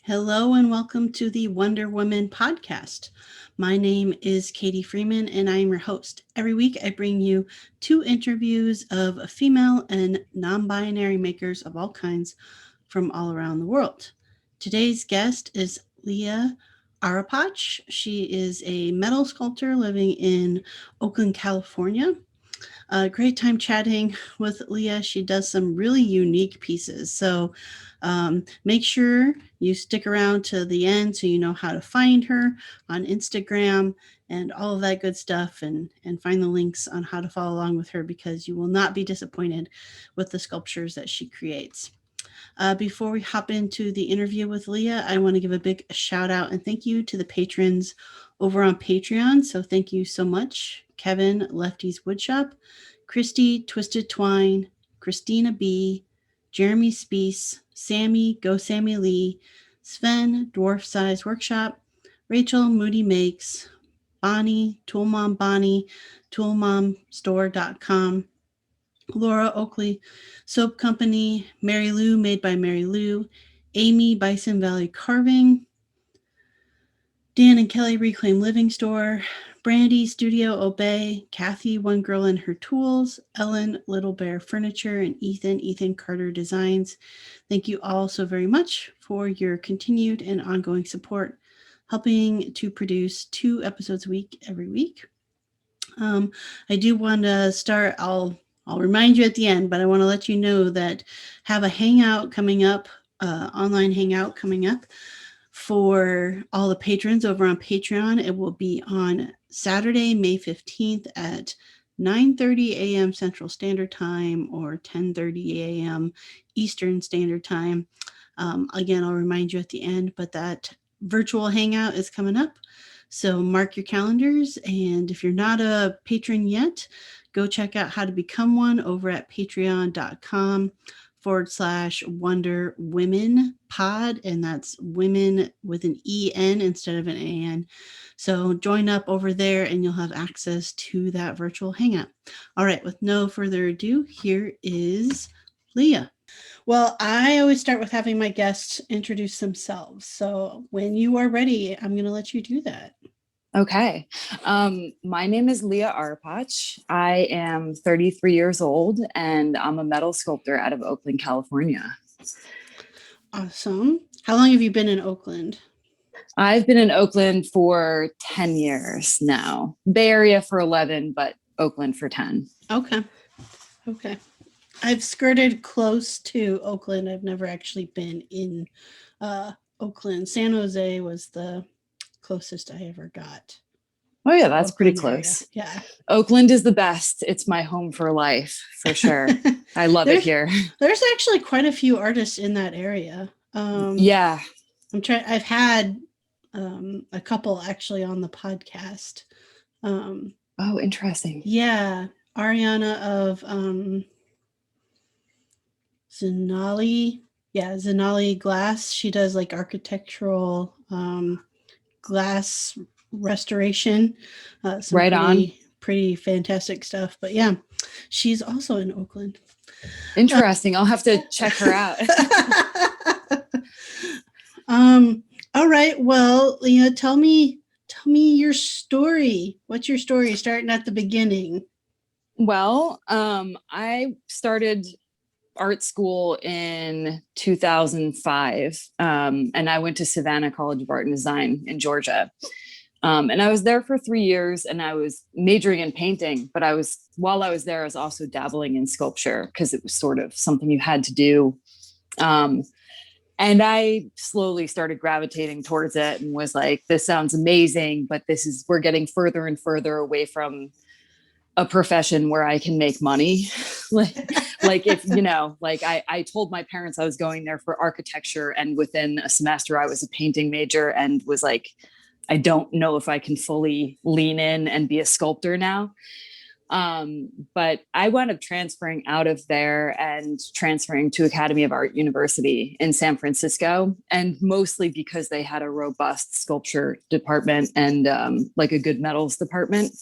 Hello and welcome to the Wonder Woman podcast. My name is Katie Freeman and I am your host. Every week I bring you 2 interviews of female and non-binary makers of all kinds from all around the world. Today's guest is Leah Aripotch. She is a metal sculptor living in Oakland, California. Great time chatting with Leah. She does some really unique pieces. So make sure you stick around to the end so you know how to find her on Instagram and all of that good stuff, and find the links on how to follow along with her, because you will not be disappointed with the sculptures that she creates. Before we hop into the interview with Leah, I want to give a big shout out and thank you to the patrons over on Patreon. So thank you so much. Kevin, Lefty's Woodshop, Christy, Twisted Twine, Christina B, Jeremy Speece, Sammy, Go Sammy Lee, Sven, Dwarf Size Workshop, Rachel, Moody Makes, Bonnie, Toolmom Bonnie, toolmomstore.com, Laura Oakley, Soap Company, Mary Lou, Made by Mary Lou, Amy, Bison Valley Carving, Dan and Kelly, Reclaim Living Store, Brandy, Studio Obey, Kathy, One Girl and Her Tools, Ellen, Little Bear Furniture, and Ethan Carter Designs. Thank you all so very much for your continued and ongoing support, helping to produce 2 episodes a week every week. I do want to start, I'll remind you at the end, but I want to let you know that have a hangout coming up, online hangout coming up for all the patrons over on Patreon. It will be on Saturday, May 15th at 9:30 a.m. Central Standard Time or 10:30 a.m. Eastern Standard Time. Again, I'll remind you at the end, but that virtual hangout is coming up. So mark your calendars. And if you're not a patron yet, go check out how to become one over at patreon.com/Wonder Women Pod. And that's women with an EN instead of an AN. So join up over there and you'll have access to that virtual hangout. All right, with no further ado, here is Leah. Well, I always start with having my guests introduce themselves. So when you are ready, I'm going to let you do that. Okay. My name is Leah Aripotch. I am 33 years old and I'm a metal sculptor out of Oakland, California. Awesome. How long have you been in Oakland? I've been in Oakland for 10 years now. Bay Area for 11, but Oakland for 10. Okay. I've skirted close to Oakland. I've never actually been in Oakland. San Jose was the closest I ever got. Oh yeah, that's pretty close. Area. Yeah. Oakland is the best. It's my home for life, for sure. I love it here. There's actually quite a few artists in that area. Yeah. I've had a couple actually on the podcast. Oh, interesting. Yeah. Ariana of Zenali Glass. She does like architectural glass restoration. Right on. Pretty fantastic stuff. But yeah, she's also in Oakland. Interesting. I'll have to check her out. All right. Well, Leah, tell me your story. What's your story? Starting at the beginning. Well, I started art school in 2005, and I went to Savannah College of Art and Design in Georgia. And I was there for 3 years and I was majoring in painting, but while I was there, I was also dabbling in sculpture because it was sort of something you had to do. And I slowly started gravitating towards it and was like, this sounds amazing, but we're getting further and further away from a profession where I can make money. like if, like I told my parents I was going there for architecture, and within a semester I was a painting major, and was like, I don't know if I can fully lean in and be a sculptor now. But I wound up transferring out of there and transferring to Academy of Art University in San Francisco, and mostly because they had a robust sculpture department and like a good metals department.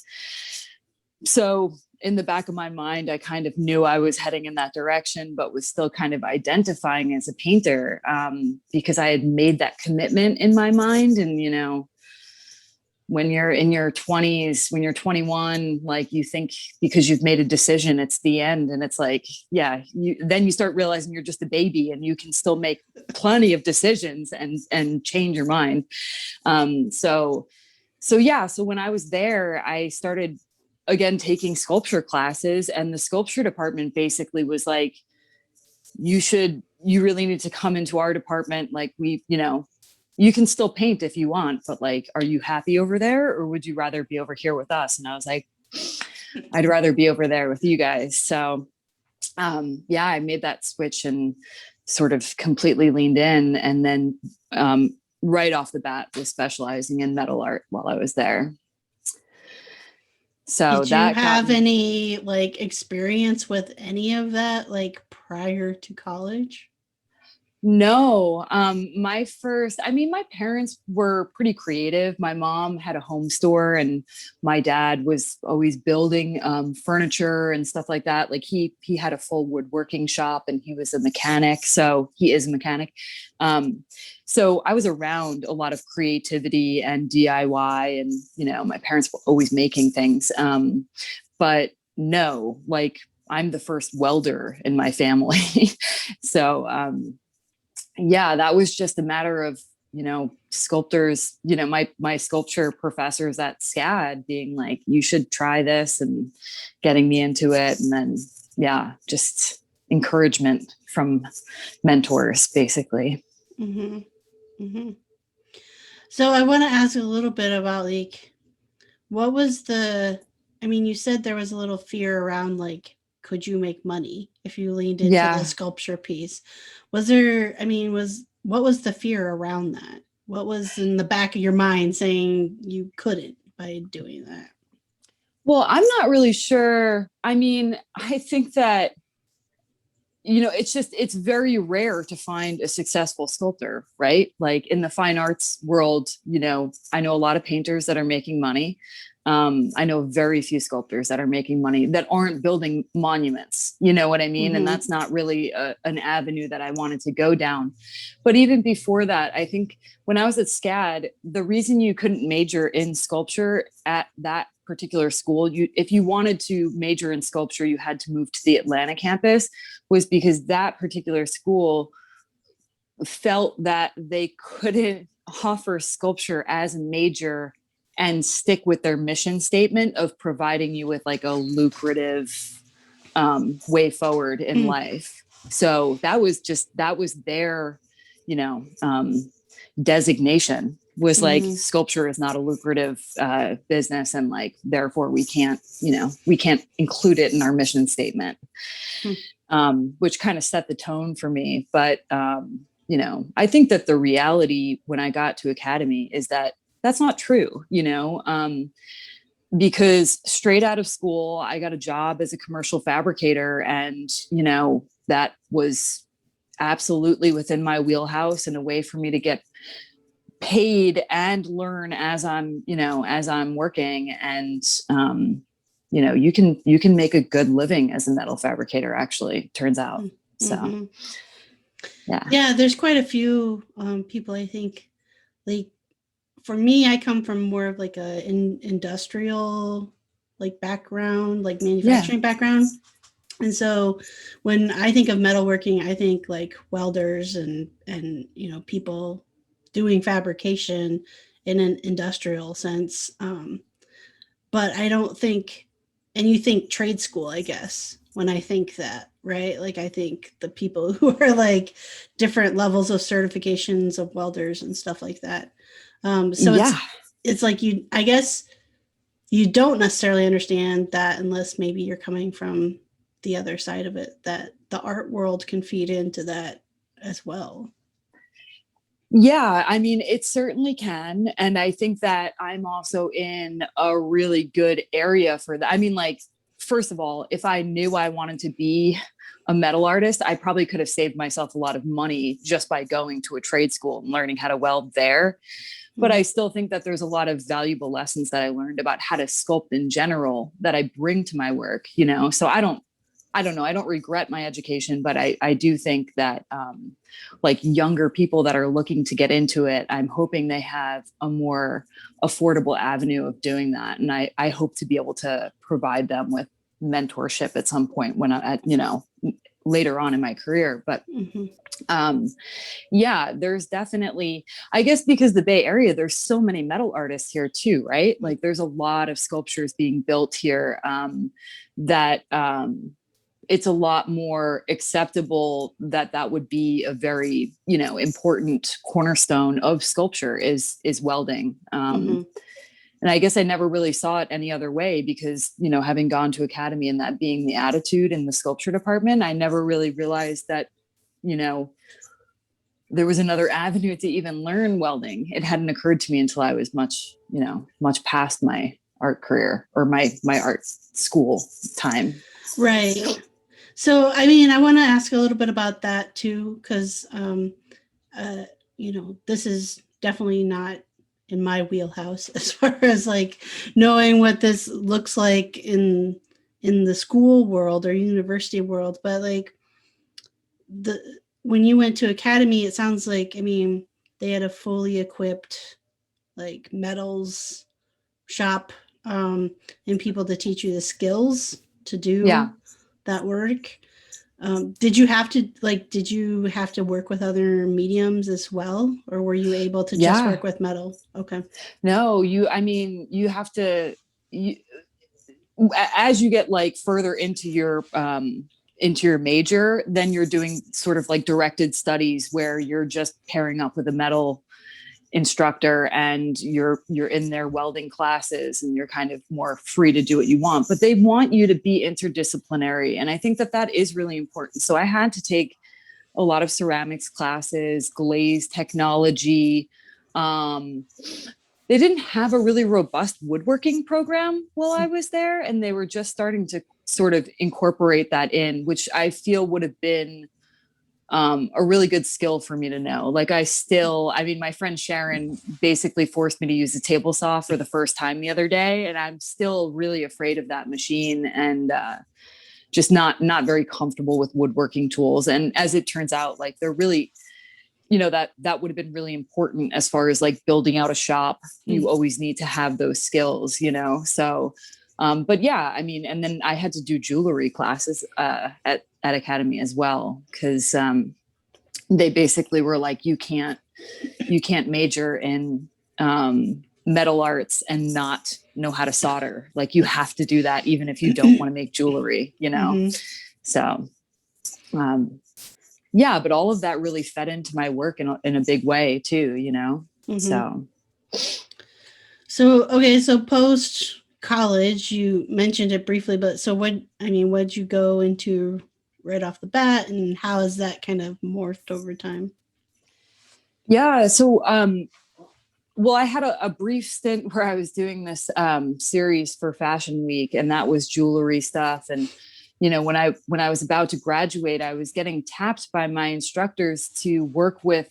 So in the back of my mind, I kind of knew I was heading in that direction, but was still kind of identifying as a painter, because I had made that commitment in my mind. And, when you're in your 20s, when you're 21, like you think because you've made a decision, it's the end. And it's like, yeah, then you start realizing you're just a baby and you can still make plenty of decisions and change your mind. So when I was there, I started again taking sculpture classes, and the sculpture department basically was like, you really need to come into our department. Like you can still paint if you want, but like, are you happy over there, or would you rather be over here with us? And I was like, I'd rather be over there with you guys. So I made that switch and sort of completely leaned in. And then right off the bat was specializing in metal art while I was there. So did you have any like experience with any of that, like prior to college? No, my parents were pretty creative. My mom had a home store, and my dad was always building furniture and stuff like that. Like he had a full woodworking shop, and he was a mechanic. So he is a mechanic. So I was around a lot of creativity and DIY, and, my parents were always making things. But no, like I'm the first welder in my family. So, that was just a matter of, sculptors, my sculpture professors at SCAD being like, you should try this, and getting me into it. And then, just encouragement from mentors, basically. Mm-hmm. Mm-hmm. So I want to ask a little bit about like, what was you said there was a little fear around like, could you make money if you leaned into the sculpture piece? Was there, what was the fear around that? What was in the back of your mind saying you couldn't by doing that? Well, I'm not really sure. I think that, it's very rare to find a successful sculptor, right? Like in the fine arts world, I know a lot of painters that are making money. I know very few sculptors that are making money that aren't building monuments. You know what I mean? Mm-hmm. And that's not really an avenue that I wanted to go down. But even before that, I think when I was at SCAD, the reason you couldn't major in sculpture at that particular school, if you wanted to major in sculpture, you had to move to the Atlanta campus, was because that particular school felt that they couldn't offer sculpture as a major and stick with their mission statement of providing you with like a lucrative way forward in life. So that was their, designation was like, sculpture is not a lucrative business. And like, therefore we can't include it in our mission statement, which kind of set the tone for me. But, I think that the reality when I got to Academy is that that's not true, because straight out of school, I got a job as a commercial fabricator, and, that was absolutely within my wheelhouse and a way for me to get paid and learn as I'm working. And, you can make a good living as a metal fabricator, actually, turns out. So, yeah, there's quite a few people, I think, like, for me, I come from more of like a industrial like background, like manufacturing background. And so when I think of metalworking, I think like welders and people doing fabrication in an industrial sense. But I don't think, and you think trade school, I guess, when I think that, right? Like I think the people who are like different levels of certifications of welders and stuff like that. So Yeah. it's like I guess you don't necessarily understand that unless maybe you're coming from the other side of it, that the art world can feed into that as well. Yeah, I mean, it certainly can. And I think that I'm also in a really good area for that. I mean, like, first of all, if I knew I wanted to be a metal artist, I probably could have saved myself a lot of money just by going to a trade school and learning how to weld there. But I still think that there's a lot of valuable lessons that I learned about how to sculpt in general that I bring to my work, you know? So I don't know. I don't regret my education, but I do think that like younger people that are looking to get into it, I'm hoping they have a more affordable avenue of doing that. And I hope to be able to provide them with mentorship at some point when I'm at, you know, later on in my career. But yeah, there's definitely, I guess because the Bay Area, there's so many metal artists here too, right? Like there's a lot of sculptures being built here that it's a lot more acceptable that would be a very, you know, important cornerstone of sculpture is welding. And I guess I never really saw it any other way because, you know, having gone to academy and that being the attitude in the sculpture department, I never really realized that, you know, there was another avenue to even learn welding. It hadn't occurred to me until I was much past my art career or my art school time. Right. So, I mean, I want to ask a little bit about that too, because, you know, this is definitely not in my wheelhouse as far as like knowing what this looks like in the school world or university world. But like when you went to academy, it sounds like, I mean, they had a fully equipped like metals shop and people to teach you the skills to do that work. Did you have to work with other mediums as well, or were you able to just work with metal? Okay. No, you have to, as you get like further into your major, then you're doing sort of like directed studies where you're just pairing up with a metal instructor and you're in their welding classes and you're kind of more free to do what you want, but they want you to be interdisciplinary. And I think that is really important. So I had to take a lot of ceramics classes, glaze technology. They didn't have a really robust woodworking program while I was there. And they were just starting to sort of incorporate that in, which I feel would have been a really good skill for me to know. Like my friend Sharon basically forced me to use a table saw for the first time the other day. And I'm still really afraid of that machine and just not very comfortable with woodworking tools. And as it turns out, like they're really, you know, that would have been really important as far as like building out a shop. You always need to have those skills, you know? So, but yeah, I mean, and then I had to do jewelry classes at academy as well. Cause they basically were like, you can't major in metal arts and not know how to solder. Like you have to do that even if you don't want to make jewelry, you know? So, yeah, but all of that really fed into my work in a big way too, you know? So, okay. So post college, you mentioned it briefly, but so what'd you go into right off the bat and how has that kind of morphed over time? Yeah. So, well, I had a brief stint where I was doing this series for Fashion Week, and that was jewelry stuff. And you know, when I was about to graduate, I was getting tapped by my instructors to work with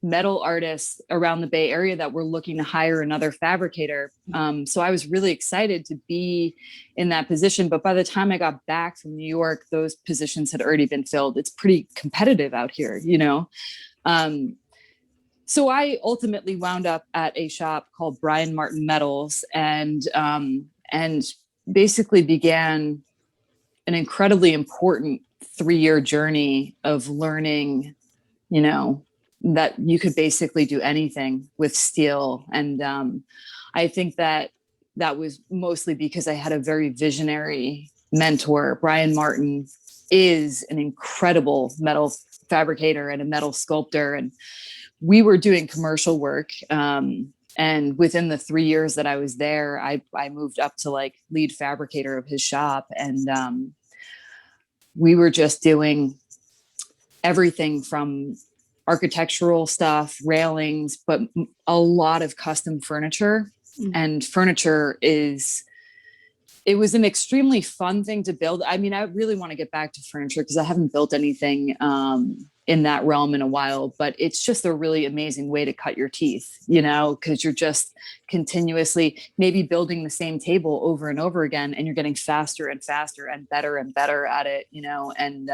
metal artists around the Bay Area that were looking to hire another fabricator. So I was really excited to be in that position. But by the time I got back from New York, those positions had already been filled. It's pretty competitive out here, you know. So I ultimately wound up at a shop called Brian Martin Metals and basically began an incredibly important 3-year journey of learning, you know, that you could basically do anything with steel. And I think that was mostly because I had a very visionary mentor, Brian Martin, is an incredible metal fabricator and a metal sculptor. And we were doing commercial work. And within the 3 years that I was there, I moved up to like lead fabricator of his shop. And we were just doing everything from architectural stuff, railings, but a lot of custom furniture. And furniture it was an extremely fun thing to build. I mean, I really want to get back to furniture because I haven't built anything in that realm in a while, but it's just a really amazing way to cut your teeth, because you're just continuously maybe building the same table over and over again, and you're getting faster and faster and better at it, and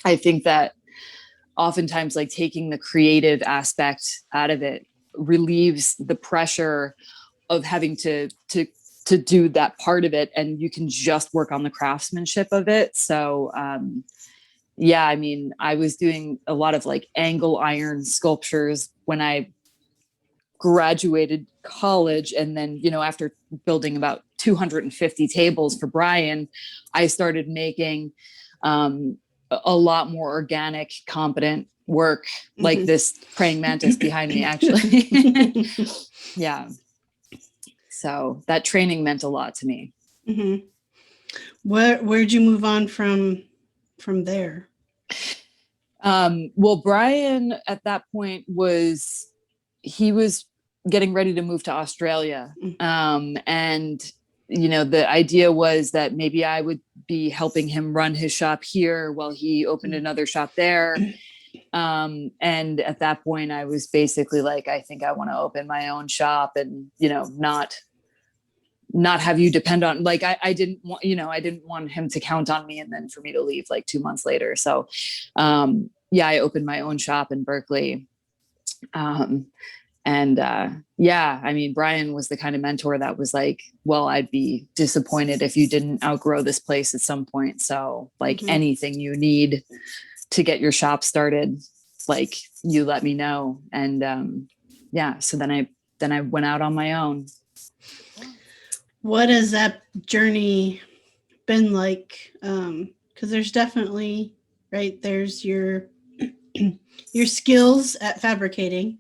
I think that oftentimes like taking the creative aspect out of it relieves the pressure of having to do that part of it, and you can just work on the craftsmanship of it. So yeah, I mean, I was doing a lot of like angle iron sculptures when I graduated college. And then, after building about 250 tables for Brian, I started making a lot more organic, competent work, like this praying mantis behind me, actually. Yeah. So that training meant a lot to me. Mm-hmm. Where'd you move on from there? Well, Brian at that point he was getting ready to move to Australia. And, the idea was that maybe I would be helping him run his shop here while he opened another shop there. And at that point I was basically like, I think I want to open my own shop and, not have you depend on, like, I didn't want him to count on me and then for me to leave like 2 months later. So, yeah, I opened my own shop in Berkeley. Yeah, I mean, Brian was the kind of mentor that was like, well, I'd be disappointed if you didn't outgrow this place at some point. So like anything you need to get your shop started, like you let me know. And yeah, so then I went out on my own. What has that journey been like? Because there's definitely, right, there's your skills at fabricating,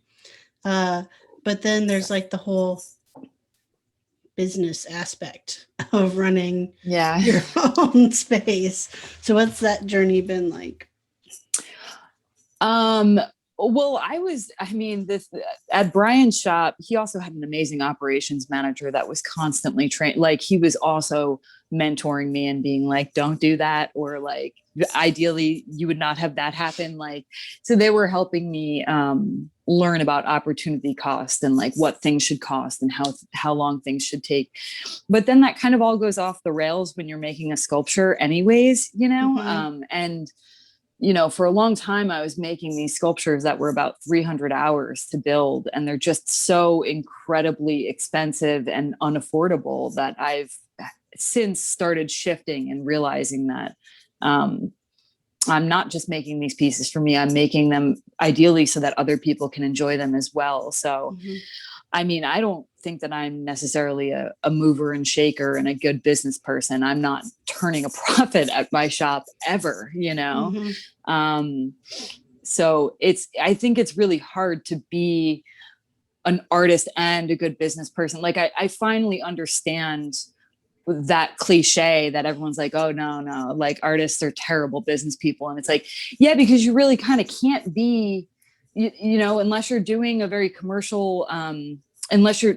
but then there's like the whole business aspect of running your own space. So what's that journey been like? Well, at Brian's shop, he also had an amazing operations manager that was constantly trained. Like he was also mentoring me and being like, don't do that. Or like, ideally you would not have that happen. Like, so they were helping me, learn about opportunity cost and like what things should cost and how long things should take. But then that kind of all goes off the rails when you're making a sculpture anyways, and for a long time, I was making these sculptures that were about 300 hours to build, and they're just so incredibly expensive and unaffordable that I've since started shifting and realizing that I'm not just making these pieces for me. I'm making them ideally so that other people can enjoy them as well. So, I mean, I don't think that I'm necessarily a mover and shaker and a good business person. I'm not turning a profit at my shop ever, So I think it's really hard to be an artist and a good business person. Like I finally understand that cliche that everyone's like, oh no, like artists are terrible business people. And it's like, yeah, because you really kind of can't be, unless you're doing a very commercial, unless your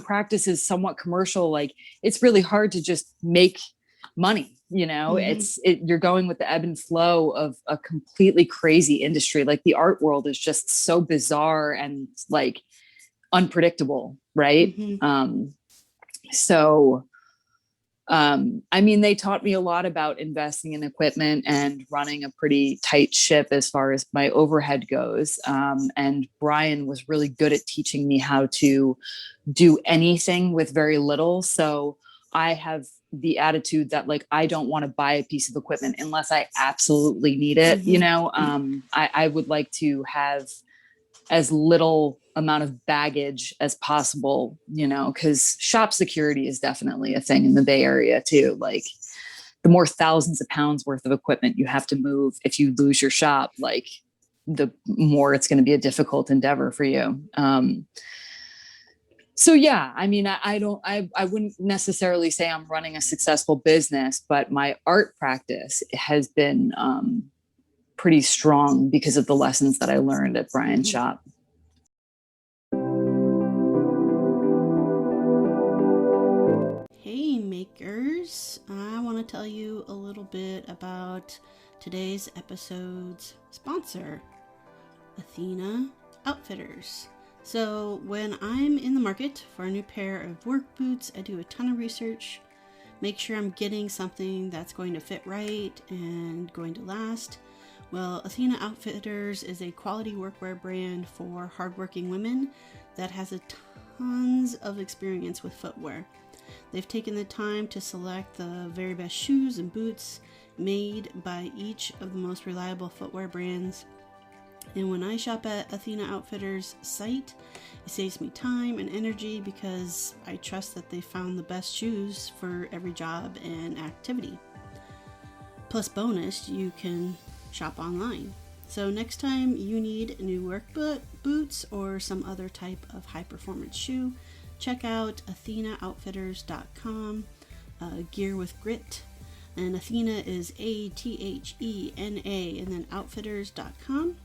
practice is somewhat commercial, like it's really hard to just make money. You're going with the ebb and flow of a completely crazy industry. Like the art world is just so bizarre and like unpredictable. Right. I mean, they taught me a lot about investing in equipment and running a pretty tight ship as far as my overhead goes. And Brian was really good at teaching me how to do anything with very little. So I have the attitude that like, I don't want to buy a piece of equipment unless I absolutely need it. I would like to have as little amount of baggage as possible, because shop security is definitely a thing in the Bay Area too. Like the more thousands of pounds worth of equipment you have to move, if you lose your shop, like the more it's going to be a difficult endeavor for you. So yeah, I mean, I wouldn't necessarily say I'm running a successful business, but my art practice has been pretty strong because of the lessons that I learned at Brian's shop. Hey makers, I want to tell you a little bit about today's episode's sponsor, Athena Outfitters. So when I'm in the market for a new pair of work boots, I do a ton of research, make sure I'm getting something that's going to fit right and going to last. Well, Athena Outfitters is a quality workwear brand for hardworking women that has a tons of experience with footwear. They've taken the time to select the very best shoes and boots made by each of the most reliable footwear brands. And when I shop at Athena Outfitters' site, it saves me time and energy because I trust that they found the best shoes for every job and activity. Plus bonus, you can shop online. So next time you need new work boots or some other type of high performance shoe, check out AthenaOutfitters.com, gear with grit. And Athena is ATHENA and then outfitters.com.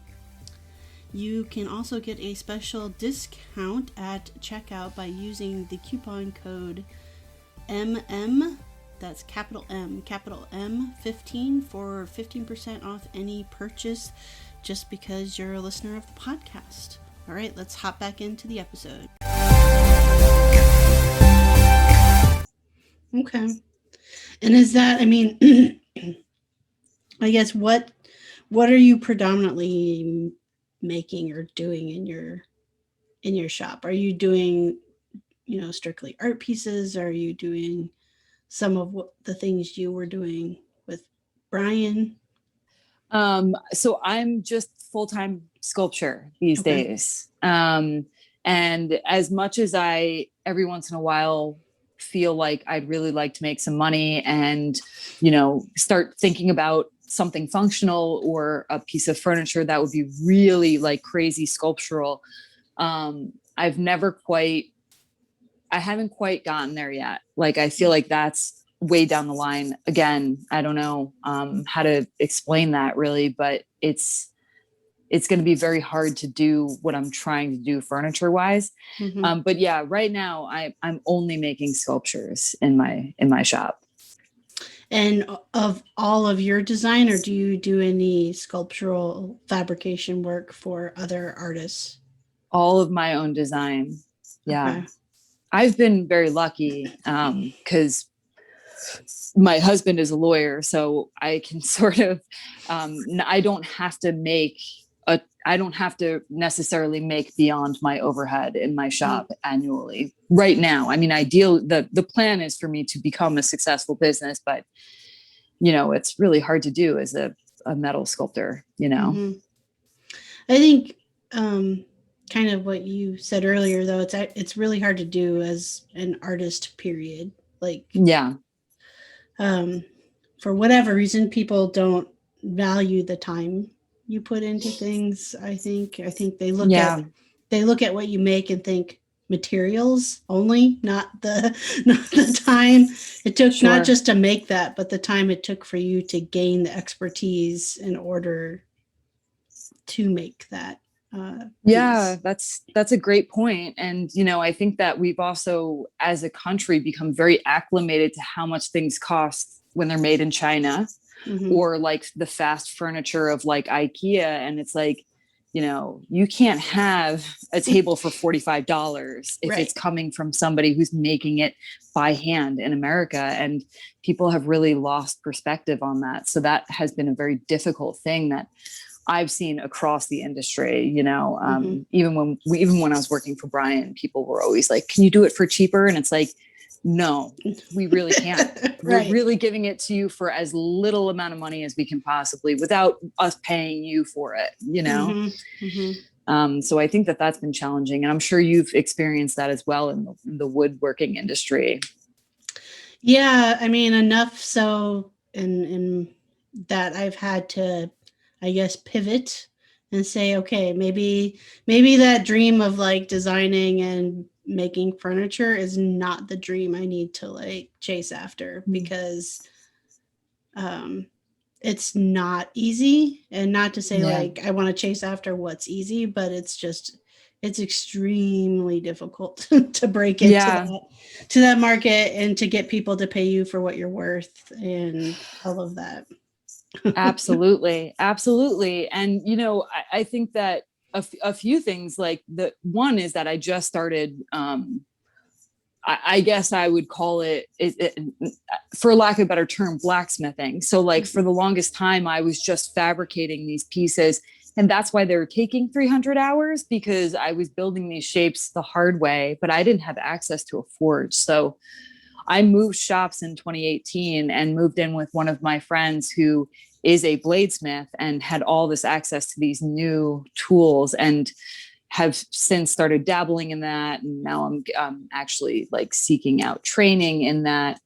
You can also get a special discount at checkout by using the coupon code MM, that's capital M 15 for 15% off any purchase just because you're a listener of the podcast. All right, let's hop back into the episode. Okay. And is that, I mean, I guess what are you predominantly making or doing in your shop? Are you doing, strictly art pieces? Are you doing some of what the things you were doing with Brian? So I'm just full-time sculpture these days. And as much as I every once in a while feel like I'd really like to make some money and, start thinking about something functional or a piece of furniture that would be really like crazy sculptural. I haven't quite gotten there yet. Like, I feel like that's way down the line. Again, I don't know how to explain that really, but it's going to be very hard to do what I'm trying to do furniture wise. Mm-hmm. But yeah, right now I'm only making sculptures in my shop. And of all of your design, or do you do any sculptural fabrication work for other artists? All of my own design. Yeah. Okay. I've been very lucky because my husband is a lawyer, so I can sort of, I don't have to necessarily make beyond my overhead in my shop annually right now. I mean, the plan is for me to become a successful business, but it's really hard to do as a metal sculptor, Mm-hmm. I think, kind of what you said earlier, though, it's really hard to do as an artist, period. Like, yeah. For whatever reason, people don't value the time you put into things. I think they look at what you make and think materials only, not the time it took, not just to make that, but the time it took for you to gain the expertise in order to make that. That's a great point. And, I think that we've also, as a country, become very acclimated to how much things cost when they're made in China, or like the fast furniture of like IKEA. And it's like, you can't have a table for $45 if it's coming from somebody who's making it by hand in America. And people have really lost perspective on that. So that has been a very difficult thing that I've seen across the industry, even when I was working for Brian, people were always like, can you do it for cheaper? And it's like, no, we really can't. We're really giving it to you for as little amount of money as we can possibly without us paying you for it, So I think that that's been challenging. And I'm sure you've experienced that as well in the woodworking industry. Yeah. I mean, enough so and that I've had to, I guess, pivot and say, okay, maybe that dream of like designing and making furniture is not the dream I need to like chase after, because um it's not easy. And not to say Yeah. like I want to chase after what's easy, but it's extremely difficult to break into Yeah. that market and to get people to pay you for what you're worth and all of that. Absolutely. Absolutely. And, I think that a few things, like the one is that I just started, I guess I would call it, for lack of a better term, blacksmithing. So like for the longest time, I was just fabricating these pieces. And that's why they were taking 300 hours, because I was building these shapes the hard way, but I didn't have access to a forge. So I moved shops in 2018 and moved in with one of my friends who is a bladesmith and had all this access to these new tools, and have since started dabbling in that. And now I'm actually like seeking out training in that.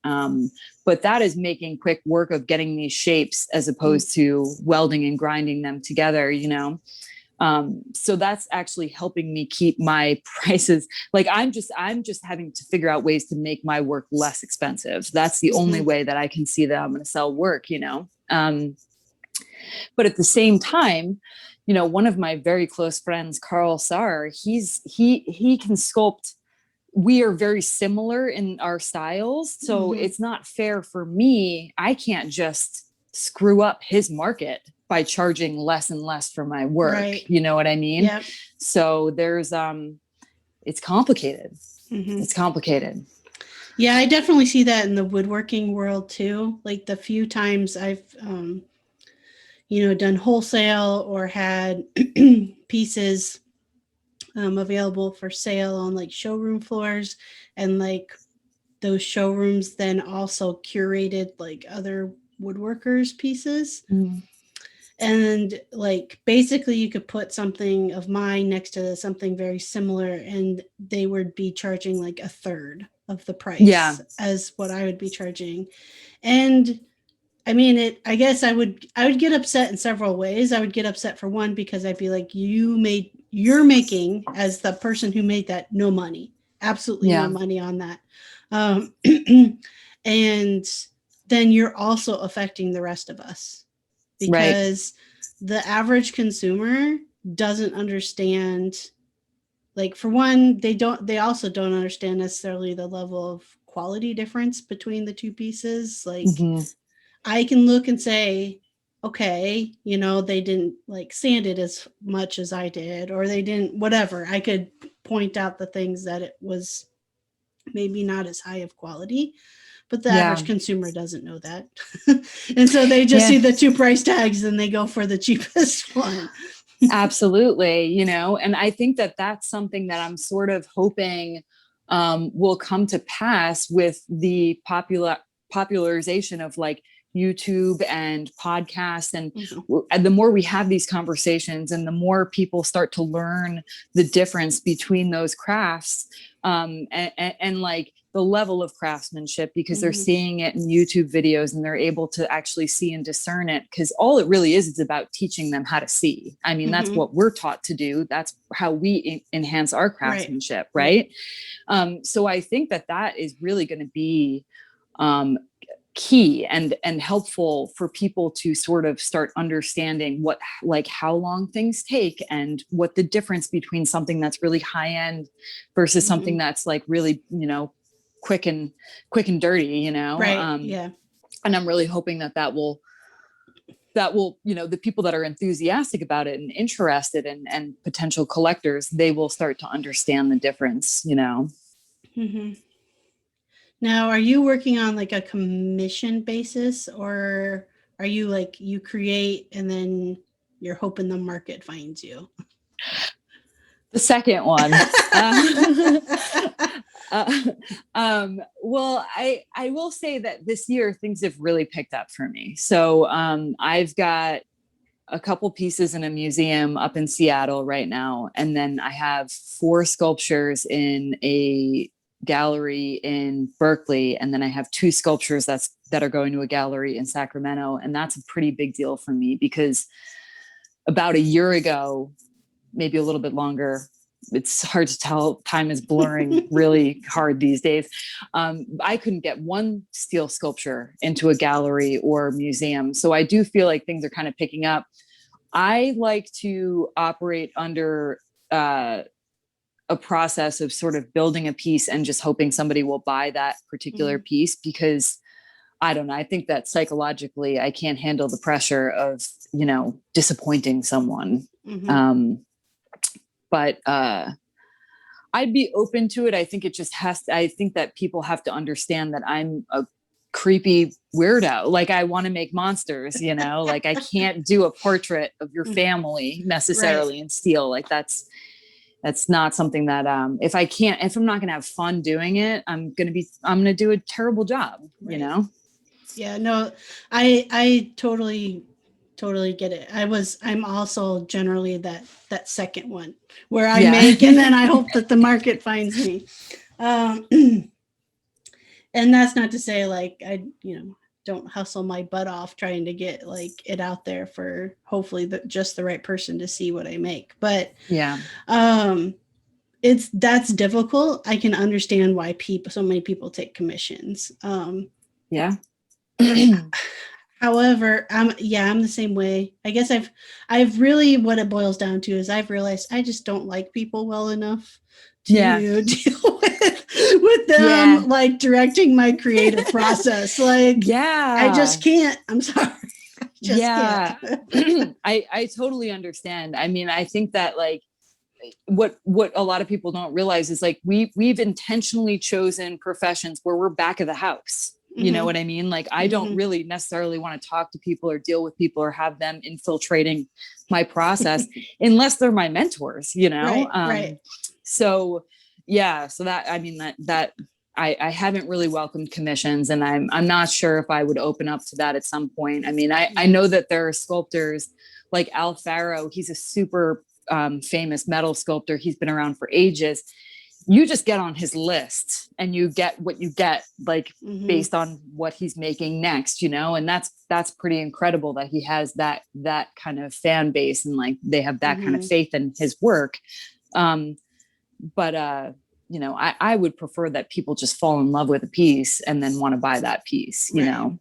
But that is making quick work of getting these shapes as opposed to welding and grinding them together, so that's actually helping me keep my prices. Like I'm just having to figure out ways to make my work less expensive. That's the only way that I can see that I'm going to sell work, but at the same time, one of my very close friends, Carl Saar, he can sculpt. We are very similar in our styles. So it's not fair for me. I can't just screw up his market by charging less and less for my work. Right. You know what I mean? Yep. So there's, it's complicated. It's complicated. Yeah, I definitely see that in the woodworking world too. Like the few times I've, done wholesale or had pieces available for sale on like showroom floors, and like those showrooms then also curated like other woodworkers pieces. And like basically you could put something of mine next to something very similar and they would be charging like a third of the price as what I would be charging. And I mean, I guess I would get upset in several ways. I would get upset for one, because I'd be like, you're making, as the person who made that, no money, absolutely no money on that. And then you're also affecting the rest of us, because the average consumer doesn't understand. Like for one, they also don't understand necessarily the level of quality difference between the two pieces. Like I can look and say, okay, they didn't like sand it as much as I did, or they didn't, whatever. I could point out the things that it was maybe not as high of quality, but the average consumer doesn't know that. And so they just see the two price tags and they go for the cheapest one. Absolutely. And I think that that's something that I'm sort of hoping will come to pass with the popularization of like YouTube and podcasts. And the more we have these conversations and the more people start to learn the difference between those crafts, and like the level of craftsmanship, because they're seeing it in YouTube videos and they're able to actually see and discern it. Because all it really is about teaching them how to see. I mean, that's what we're taught to do. That's how we enhance our craftsmanship. Right. So I think that is really going to be key and helpful for people to sort of start understanding how long things take and what the difference between something that's really high end versus something that's like really, quick and dirty, Right. And I'm really hoping that will, the people that are enthusiastic about it and interested and potential collectors, they will start to understand the difference, Now, are you working on like a commission basis, or are you like you create and then you're hoping the market finds you? The second one. Well, I will say that this year things have really picked up for me. So I've got a couple pieces in a museum up in Seattle right now. And then I have 4 sculptures in a gallery in Berkeley, and then I have 2 sculptures that are going to a gallery in Sacramento. And that's a pretty big deal for me, because about a year ago, maybe a little bit longer, it's hard to tell, time is blurring really hard these days. I couldn't get one steel sculpture into a gallery or museum. So I do feel like things are kind of picking up. I like to operate under a process of sort of building a piece and just hoping somebody will buy that particular piece, because I don't know, I think that psychologically I can't handle the pressure of, you know, disappointing someone. But I'd be open to it. I think it just I think that people have to understand that I'm a creepy weirdo. Like, I want to make monsters, you know, like I can't do a portrait of your family necessarily in steel. Like that's not something that, if I'm not going to have fun doing it, I'm going to do a terrible job, you know? Yeah, no, I totally get it. I'm also generally that second one where I make, and then I hope that the market finds me. And that's not to say like I, you know, don't hustle my butt off trying to get like it out there for hopefully just the right person to see what I make. But that's difficult. I can understand why so many people take commissions. However, I'm the same way. I guess I've really, what it boils down to is I've realized I just don't like people well enough to deal with them like directing my creative process. Like, I just can't. I'm sorry. Can't. I totally understand. I mean, I think that like what a lot of people don't realize is like we've intentionally chosen professions where we're back of the house. You know what I mean? Like, I don't really necessarily want to talk to people or deal with people or have them infiltrating my process unless they're my mentors, you know? So that, I mean, that I haven't really welcomed commissions, and I'm not sure if I would open up to that at some point. I mean, I know that there are sculptors like Al Faro. He's a super famous metal sculptor. He's been around for ages. You just get on his list and you get what you get, like based on what he's making next, you know, and that's pretty incredible that he has that kind of fan base, and like they have that kind of faith in his work. But you know, I would prefer that people just fall in love with a piece and then want to buy that piece, you know?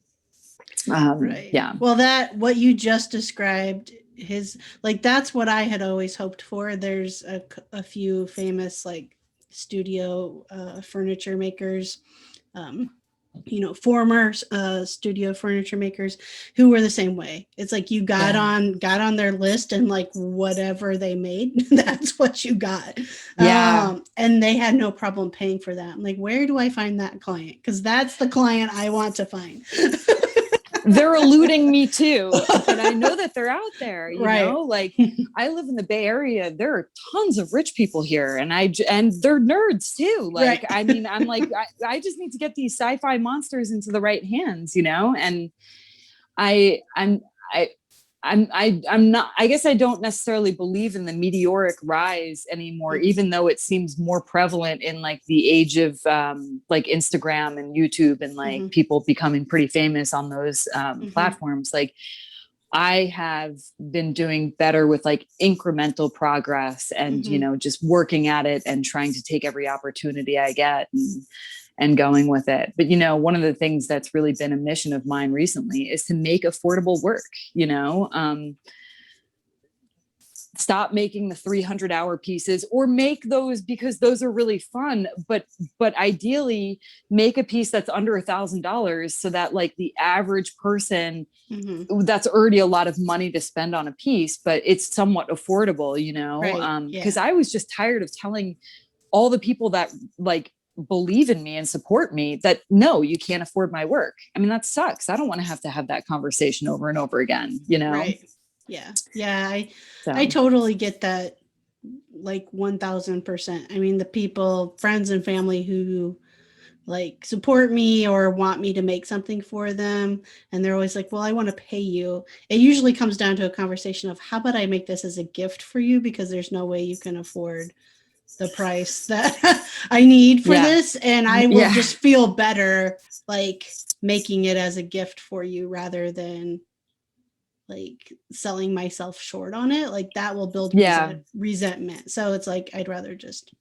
Yeah. Well, what you just described, that's what I had always hoped for. There's a few famous like studio furniture makers, you know, former studio furniture makers who were the same way. It's like you got on their list, and like whatever they made, that's what you got. And they had no problem paying for that. I'm like, where do I find that client? Because that's the client I want to find. They're eluding me too, but I know that they're out there, you know, like I live in the Bay Area. There are tons of rich people here, and they're nerds too. Like, I mean, I'm like, I just need to get these sci-fi monsters into the right hands, you know? And I'm not, I guess I don't necessarily believe in the meteoric rise anymore, even though it seems more prevalent in like the age of like Instagram and YouTube and like people becoming pretty famous on those platforms. Like, I have been doing better with like incremental progress and, you know, just working at it and trying to take every opportunity I get and going with it. But, you know, one of the things that's really been a mission of mine recently is to make affordable work, you know, stop making the 300-hour pieces, or make those because those are really fun, but ideally make a piece that's under $1,000 so that like the average person, that's already a lot of money to spend on a piece, but it's somewhat affordable, you know? Because I was just tired of telling all the people that like believe in me and support me that no, you can't afford my work. I mean, that sucks. I don't want to have that conversation over and over again, you know? I totally get that, like 1000%. I mean, the people, friends and family who like support me or want me to make something for them, and they're always like, well, I want to pay you. It usually comes down to a conversation of how about I make this as a gift for you, because there's no way you can afford the price that I need for Yeah. this, and I will Yeah. just feel better like making it as a gift for you rather than like selling myself short on it. Like that will build Yeah. resentment. So it's like I'd rather just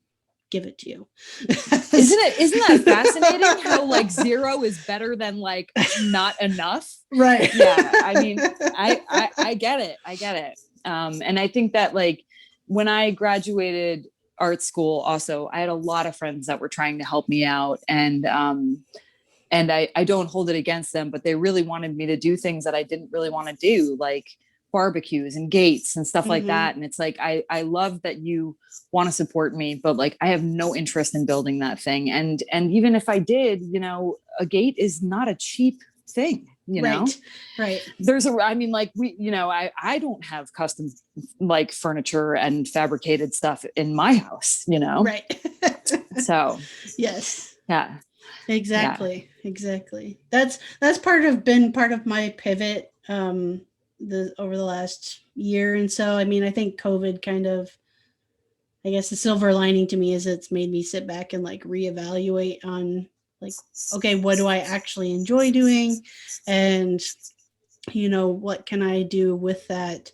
give it to you. Isn't that fascinating how like zero is better than like not enough? Right. Yeah. I mean, I get it. I get it. And I think that like when I graduated art school, also, I had a lot of friends that were trying to help me out, and I don't hold it against them, but they really wanted me to do things that I didn't really want to do, like barbecues and gates and stuff like that. And it's like, I love that you want to support me, but like, I have no interest in building that thing. And even if I did, you know, a gate is not a cheap thing, you know? Right. I mean, like I don't have custom like furniture and fabricated stuff in my house, you know? Right. So, yes. yeah. Exactly. Yeah. Exactly. That's been part of my pivot over the last year and so. I mean, I think COVID kind of, I guess the silver lining to me is it's made me sit back and like reevaluate on like, okay, what do I actually enjoy doing, and you know, what can I do with that?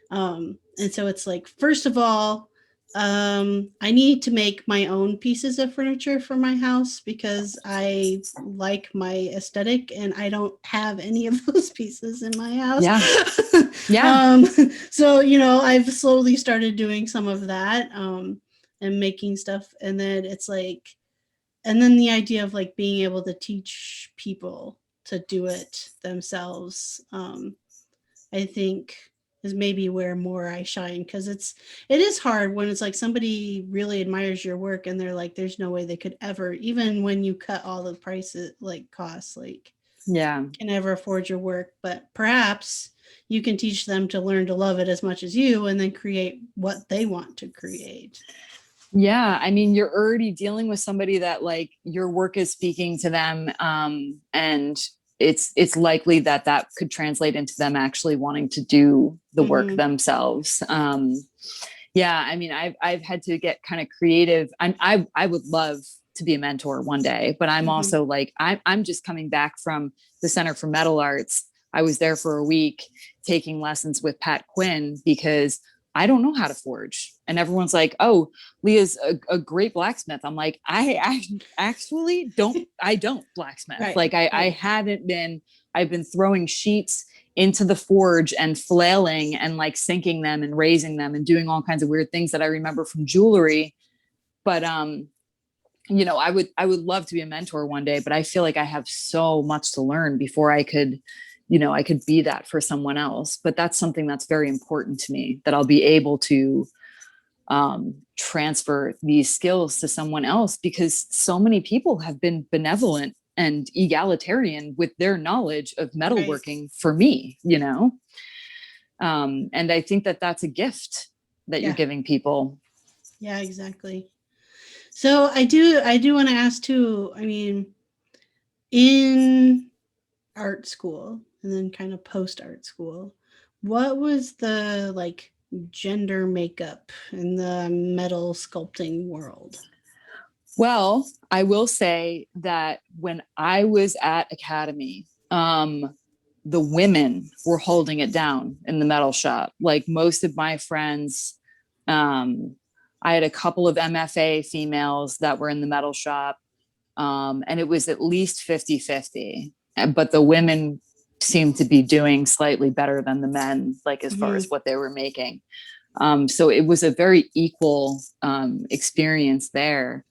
And so it's like, first of all, I need to make my own pieces of furniture for my house because I like my aesthetic and I don't have any of those pieces in my house. Yeah. Yeah. So, you know, I've slowly started doing some of that and making stuff. And then it's like, and then the idea of like being able to teach people to do it themselves, I think is maybe where more I shine, because it is hard when it's like somebody really admires your work and they're like, there's no way they could ever, even when you cut all the prices like costs, like Yeah, can ever afford your work, but perhaps you can teach them to learn to love it as much as you and then create what they want to create. yeah. I mean, you're already dealing with somebody that like your work is speaking to them, and it's likely that that could translate into them actually wanting to do the work themselves. Yeah, I mean, I've had to get kind of creative. I would love to be a mentor one day, but I'm also like I'm just coming back from the Center for Metal Arts. I was there for a week taking lessons with Pat Quinn because I don't know how to forge. And everyone's like, oh, Leah's a great blacksmith. I'm like, I actually I don't blacksmith. Right, like right. I haven't been, I've been throwing sheets into the forge and flailing and like sinking them and raising them and doing all kinds of weird things that I remember from jewelry. But, you know, I would love to be a mentor one day, but I feel like I have so much to learn before I could, you know, I could be that for someone else. But that's something that's very important to me, that I'll be able to transfer these skills to someone else, because so many people have been benevolent and egalitarian with their knowledge of metalworking for me, you know? And I think that that's a gift that you're giving people. Yeah, exactly. So I do want to ask too, I mean, in art school and then kind of post art school, what was the like gender makeup in the metal sculpting world? Well, I will say that when I was at Academy, the women were holding it down in the metal shop. Like most of my friends, I had a couple of MFA females that were in the metal shop, and it was at least 50-50. But the women seemed to be doing slightly better than the men, like as far as what they were making. So it was a very equal experience there.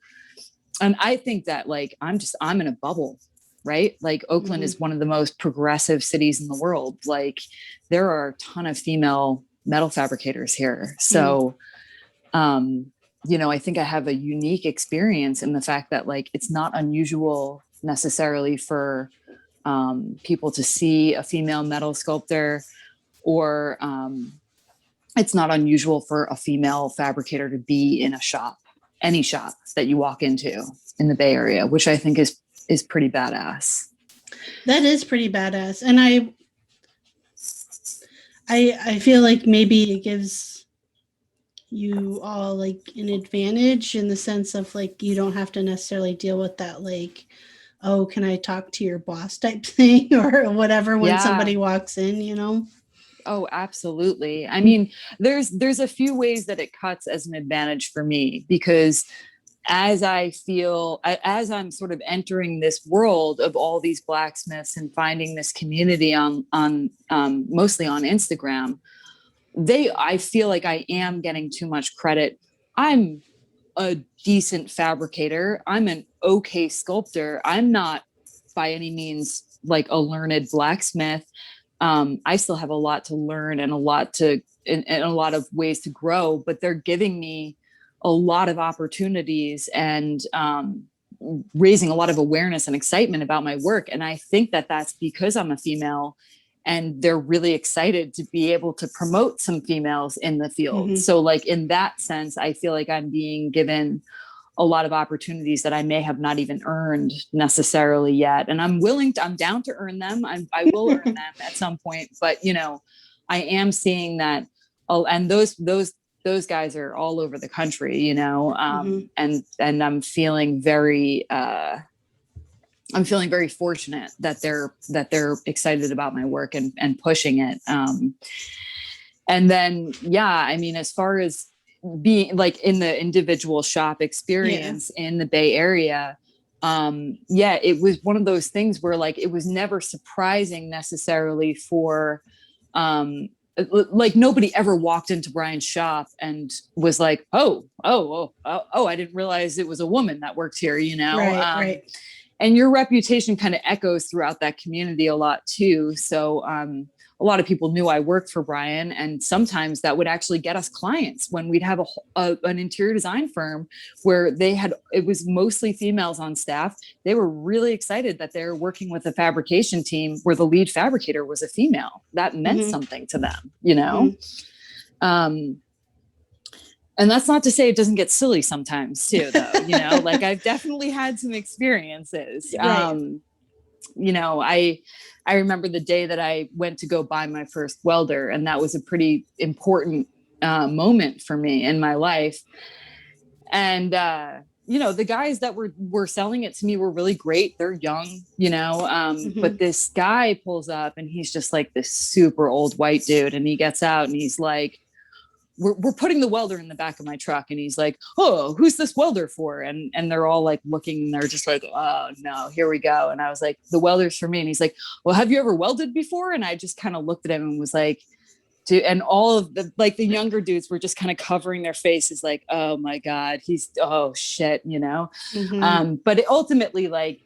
And I think that like I'm in a bubble, right? Like Oakland is one of the most progressive cities in the world. Like there are a ton of female metal fabricators here. So you know, I think I have a unique experience in the fact that like it's not unusual necessarily for people to see a female metal sculptor, or it's not unusual for a female fabricator to be in a shop, any shop that you walk into in the Bay Area, which I think is pretty badass. That is pretty badass. And I feel like maybe it gives you all like an advantage in the sense of like you don't have to necessarily deal with that like, oh, can I talk to your boss type thing or whatever when Yeah. somebody walks in, you know? Oh, absolutely. I mean, there's a few ways that it cuts as an advantage for me, because as I'm sort of entering this world of all these blacksmiths and finding this community on mostly on Instagram, I feel like I am getting too much credit. I'm a decent fabricator. I'm an okay sculptor. I'm not by any means like a learned blacksmith. I still have a lot to learn and and a lot of ways to grow, but they're giving me a lot of opportunities and raising a lot of awareness and excitement about my work. And I think that that's because I'm a female, and they're really excited to be able to promote some females in the field. Mm-hmm. So like in that sense, I feel like I'm being given a lot of opportunities that I may have not even earned necessarily yet. And I'm down to earn them. I will earn them at some point, but you know, I am seeing that. Oh, and those guys are all over the country, you know, and I'm feeling very fortunate that they're excited about my work and pushing it. And then, yeah, I mean, as far as being like in the individual shop experience in the Bay Area, it was one of those things where like it was never surprising necessarily for like nobody ever walked into Brian's shop and was like, oh, I didn't realize it was a woman that worked here, you know? Right. And your reputation kind of echoes throughout that community a lot too. So a lot of people knew I worked for Brian, and sometimes that would actually get us clients when we'd have an interior design firm where it was mostly females on staff. They were really excited that they're working with a fabrication team where the lead fabricator was a female. That meant something to them, you know? And that's not to say it doesn't get silly sometimes too, though, you know, like I've definitely had some experiences. Right. You know, I remember the day that I went to go buy my first welder, and that was a pretty important moment for me in my life. And, you know, the guys that were selling it to me were really great. They're young, you know, but this guy pulls up and he's just like this super old white dude. And he gets out and he's like, we're putting the welder in the back of my truck. And he's like, oh, who's this welder for? And they're all like looking, and they're just like, oh no, here we go. And I was like, the welder's for me. And he's like, well, have you ever welded before? And I just kind of looked at him and was like, dude, and all of the, like the younger dudes were just kind of covering their faces like, oh my God, oh shit, you know? But it ultimately, like,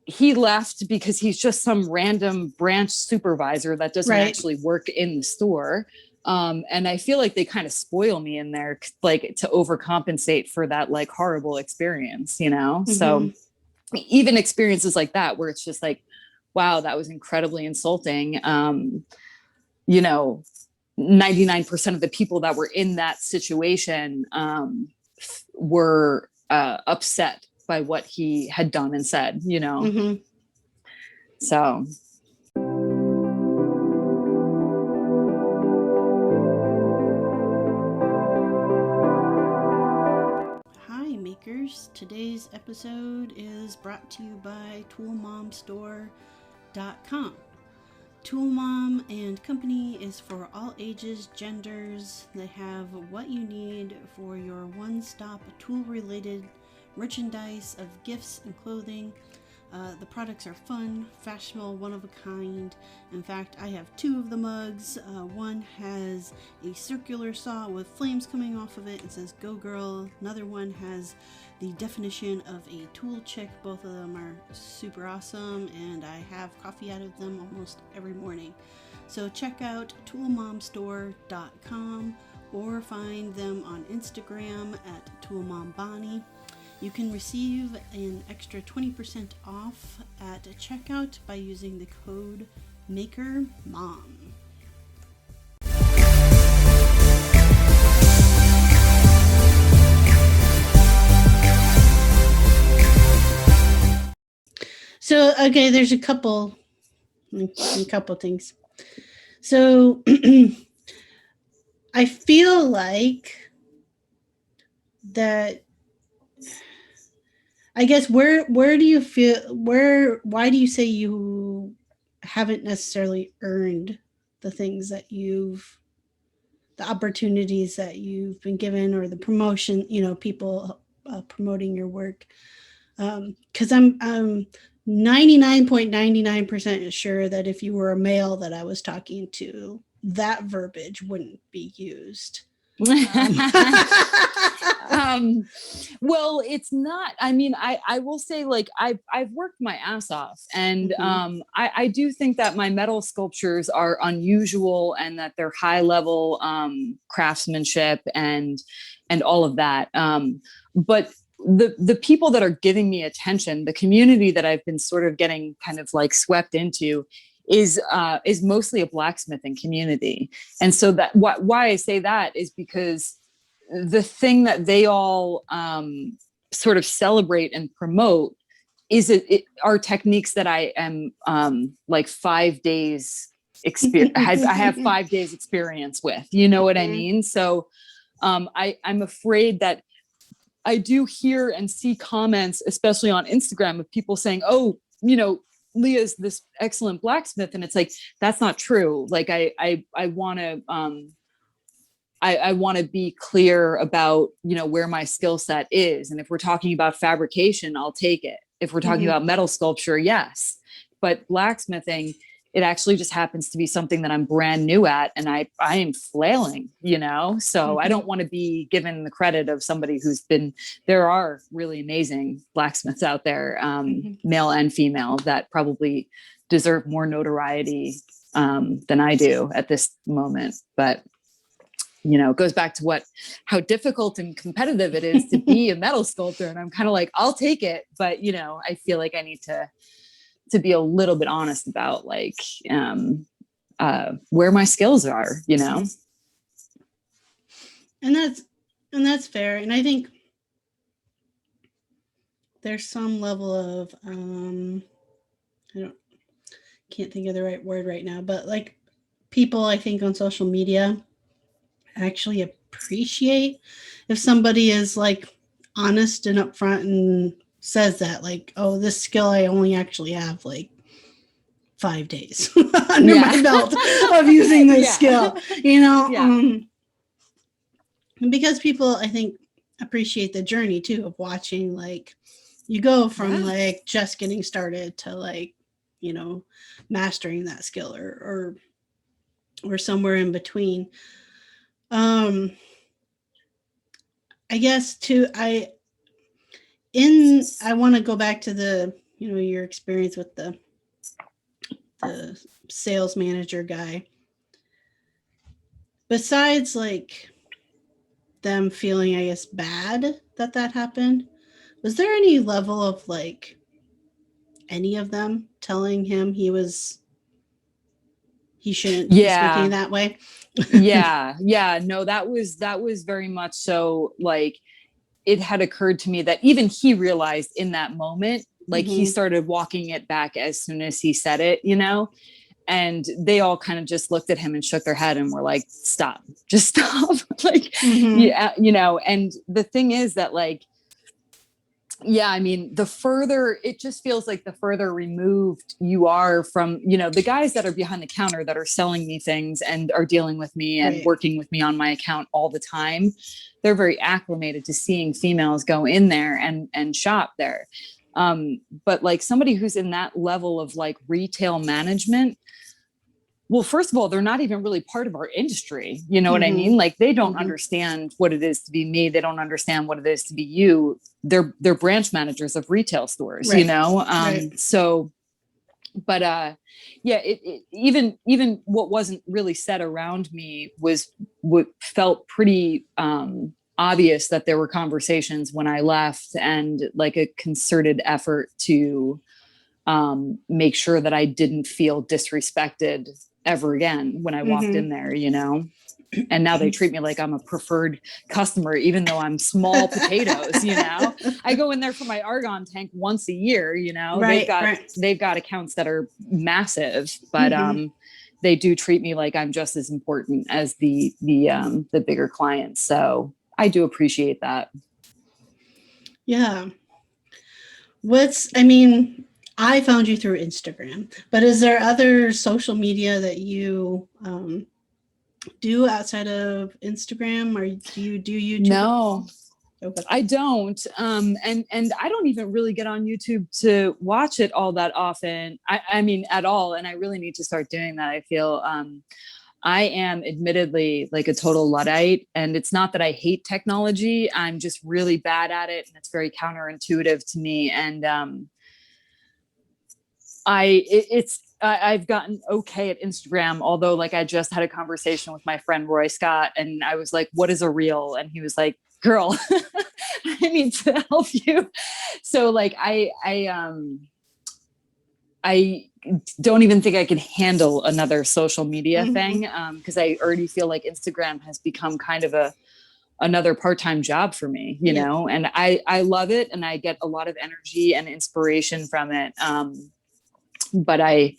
he left because he's just some random branch supervisor that doesn't actually work in the store. And I feel like they kind of spoil me in there, like to overcompensate for that like horrible experience, you know? So even experiences like that, where it's just like, wow, that was incredibly insulting. You know, 99% of the people that were in that situation were upset by what he had done and said, you know? So. Today's episode is brought to you by toolmomstore.com. Tool Mom and Company is for all ages, genders. They have what you need for your one-stop tool-related merchandise of gifts and clothing. The products are fun, fashionable, one of a kind. In fact, I have two of the mugs. One has a circular saw with flames coming off of it. It says "Go Girl." Another one has the definition of a tool chick. Both of them are super awesome, and I have coffee out of them almost every morning. So check out toolmomstore.com or find them on Instagram at toolmombonnie. You can receive an extra 20% off at checkout by using the code MAKERMOM. So, okay, there's a couple things. So, I feel like that, I guess, where do you feel, why do you say you haven't necessarily earned the things that the opportunities that you've been given, or the promotion, people promoting your work? Because I'm 99.99% sure that if you were a male that I was talking to, that verbiage wouldn't be used. Well, it's not, I mean, I will say, like, I've worked my ass off, and I do think that my metal sculptures are unusual, and that they're high level craftsmanship and all of that. But the people that are giving me attention, the community that I've been sort of getting kind of like swept into, is mostly a blacksmithing community. And so that why I say that is because the thing that they all sort of celebrate and promote is are techniques that I am like 5 days experience. I have 5 days experience with, you know what I mean? So I'm afraid that I do hear and see comments, especially on Instagram, of people saying, oh, Leah's this excellent blacksmith. And it's like, that's not true. Like, I want to, I want to be clear about, where my skill set is. And if we're talking about fabrication, I'll take it. If we're talking about metal sculpture, yes. But blacksmithing, it actually just happens to be something that I'm brand new at, and I am flailing, so I don't want to be given the credit of somebody there are really amazing blacksmiths out there, male and female, that probably deserve more notoriety than I do at this moment. But it goes back to how difficult and competitive it is to be a metal sculptor. And I'm kind of like, I'll take it. But, I feel like I need to be a little bit honest about, like, where my skills are, And that's fair. And I think there's some level of, can't think of the right word right now, but like, people, I think, on social media actually appreciate if somebody is like honest and upfront and says that, like, oh, this skill I only actually have like 5 days under my belt of using this skill, because people, I think, appreciate the journey too, of watching, like, you go from like just getting started to, like, mastering that skill, or somewhere in between. I guess I want to go back to the, your experience with the sales manager guy. Besides, like, them feeling, I guess, bad that happened, was there any level of, like, any of them telling him he shouldn't be speaking that way? No, that was very much so. Like, it had occurred to me that even he realized in that moment, like, he started walking it back as soon as he said it, and they all kind of just looked at him and shook their head and were like, stop, just stop. Like, and the thing is that, like, I mean, it just feels like the further removed you are from, the guys that are behind the counter that are selling me things and are dealing with me and working with me on my account all the time, they're very acclimated to seeing females go in there and shop there. But like, somebody who's in that level of, like, retail management, well, first of all, they're not even really part of our industry. You know what I mean? Like, they don't understand what it is to be me. They don't understand what it is to be you. They're branch managers of retail stores, So, but even what wasn't really said around me was what felt pretty obvious, that there were conversations when I left, and like a concerted effort to make sure that I didn't feel disrespected ever again when I walked in there, and now they treat me like I'm a preferred customer, even though I'm small potatoes, I go in there for my argon tank once a year, they've got accounts that are massive, but they do treat me like I'm just as important as the bigger clients. So I do appreciate that. Yeah. I mean, I found you through Instagram, but is there other social media that you do outside of Instagram, or do you do YouTube at all? No, Okay. I don't. And I don't even really get on YouTube to watch it all that often. I mean, at all. And I really need to start doing that. I feel, I am admittedly like a total Luddite, and it's not that I hate technology. I'm just really bad at it, and it's very counterintuitive to me. And I've gotten okay at Instagram, although like I just had a conversation with my friend Roy Scott, and I was like, "What is a reel?" And he was like, "Girl, I need to help you." So like I don't even think I could handle another social media thing, because I already feel like Instagram has become kind of another part-time job for me, you know, and I love it, and I get a lot of energy and inspiration from it. But I